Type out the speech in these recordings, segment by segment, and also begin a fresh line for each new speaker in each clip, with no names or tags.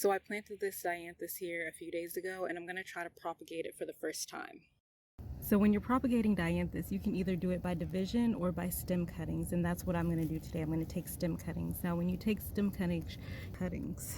So I planted this Dianthus here a few days ago, and I'm going to try to propagate it for the first time. So when you're propagating Dianthus, you can either do it by division or by stem cuttings, and that's what I'm going to do today. I'm going to take stem cuttings. Now when you take stem cuttings,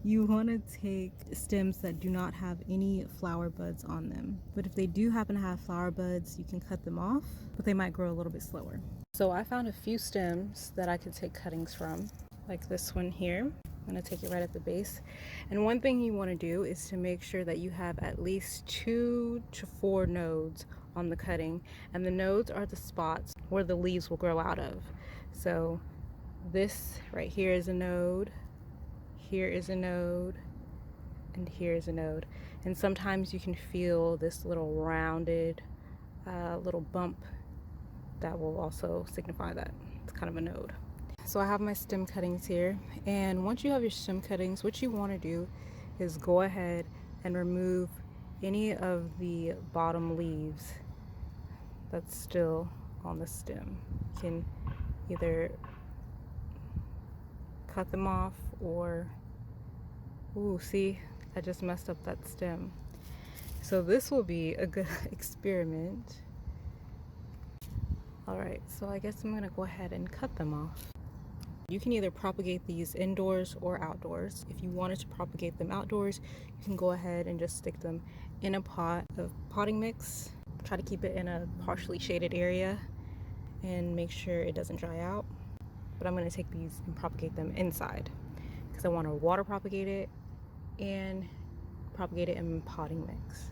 you want to take stems that do not have any flower buds on them. But if they do happen to have flower buds, you can cut them off, but they might grow a little bit slower. So I found a few stems that I could take cuttings from, like this one here. I'm going to take it right at the base. And one thing you want to do is to make sure that you have at least 2 to 4 nodes on the cutting. And the nodes are the spots where the leaves will grow out of. So this right here is a node, here is a node, and here is a node. And sometimes you can feel this little rounded little bump that will also signify that it's kind of a node. So I have my stem cuttings here, and once you have your stem cuttings, what you want to do is go ahead and remove any of the bottom leaves that's still on the stem. You can either cut them off or, ooh, see, I just messed up that stem. So this will be a good experiment. All right, so I guess I'm gonna go ahead and cut them off. You can either propagate these indoors or outdoors. If you wanted to propagate them outdoors, you can go ahead and just stick them in a pot of potting mix. Try to keep it in a partially shaded area and make sure it doesn't dry out. But I'm gonna take these and propagate them inside because I wanna water propagate it and propagate it in potting mix.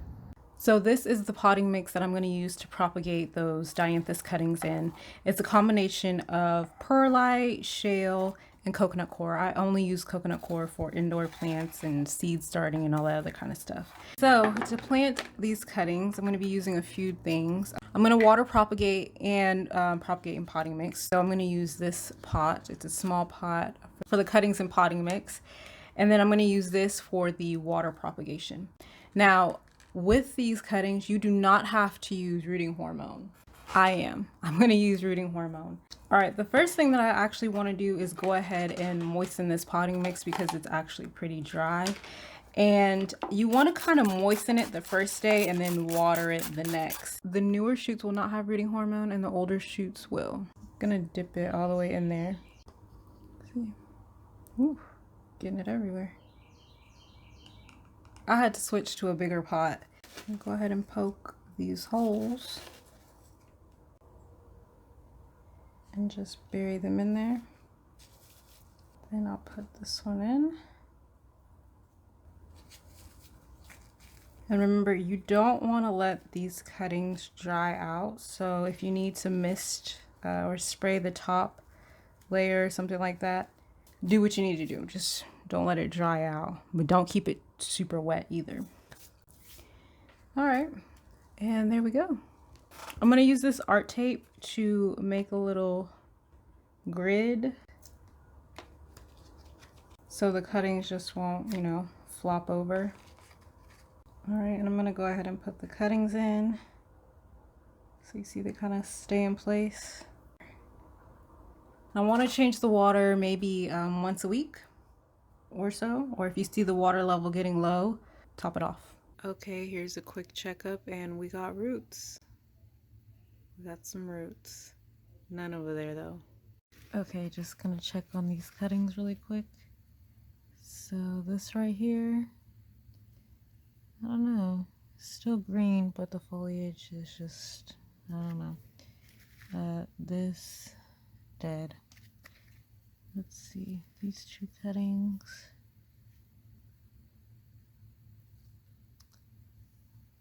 So this is the potting mix that I'm going to use to propagate those Dianthus cuttings in. It's a combination of perlite, shale, and coconut coir. I only use coconut coir for indoor plants and seed starting and all that other kind of stuff. So to plant these cuttings, I'm going to be using a few things. I'm going to water propagate and propagate in potting mix. So I'm going to use this pot. It's a small pot for the cuttings and potting mix. And then I'm going to use this for the water propagation. Now, with these cuttings, you do not have to use rooting hormone. I'm going to use rooting hormone. All right, the first thing that I actually want to do is go ahead and moisten this potting mix because it's actually pretty dry. And you want to kind of moisten it the first day and then water it the next. The newer shoots will not have rooting hormone and the older shoots will. I'm going to dip it all the way in there. See? Ooh, getting it everywhere. I had to switch to a bigger pot. I'll go ahead and poke these holes and just bury them in there. Then I'll put this one in. And remember, you don't want to let these cuttings dry out. So if you need to mist or spray the top layer or something like that, do what you need to do. Just don't let it dry out, but don't keep it super wet either. All right, and there we go. I'm gonna use this art tape to make a little grid so the cuttings just won't, flop over. All right, and I'm gonna go ahead and put the cuttings in so you see they kind of stay in place. I want to change the water maybe once a week or so, or if you see the water level getting low, top it off. Okay, here's a quick checkup, and we got roots. We got some roots. None over there though. Okay, just gonna check on these cuttings really quick. So this right here, I don't know, it's still green, but the foliage is just, I don't know. This, dead. Let's see, these 2 cuttings.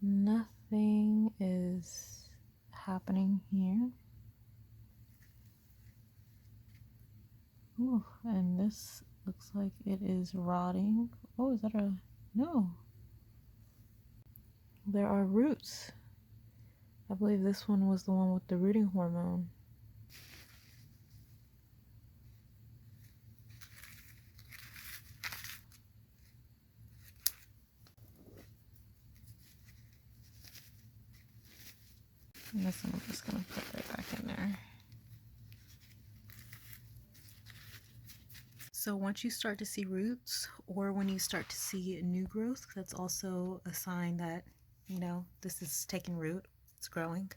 Nothing is happening here. Ooh, and this looks like it is rotting. Oh, is that a... No. There are roots. I believe this one was the one with the rooting hormone. And this one I'm just gonna put right back in there. So once you start to see roots, or when you start to see new growth, that's also a sign that, this is taking root, it's growing.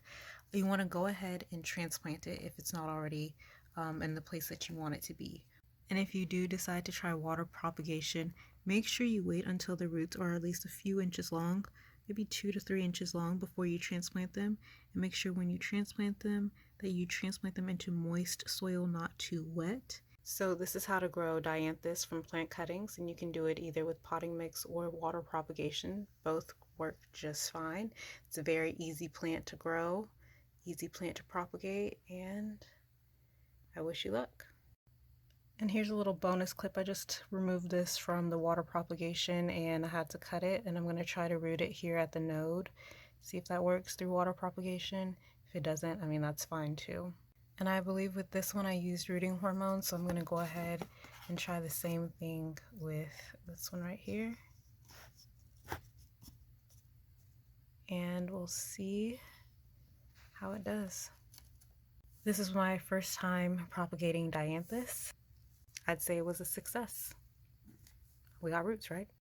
You want to go ahead and transplant it if it's not already in the place that you want it to be. And if you do decide to try water propagation, make sure you wait until the roots are at least a few inches long, maybe 2 to 3 inches long, before you transplant them. And make sure when you transplant them that you transplant them into moist soil, not too wet. So this is how to grow Dianthus from plant cuttings, and you can do it either with potting mix or water propagation. Both work just fine. It's a very easy plant to grow, easy plant to propagate, and I wish you luck. And here's a little bonus clip. I just removed this from the water propagation and I had to cut it, and I'm going to try to root it here at the node. See if that works through water propagation. If it doesn't, I mean, that's fine too. And I believe with this one I used rooting hormone, so I'm going to go ahead and try the same thing with this one right here. And we'll see how it does. This is my first time propagating Dianthus. I'd say it was a success. We got roots, right?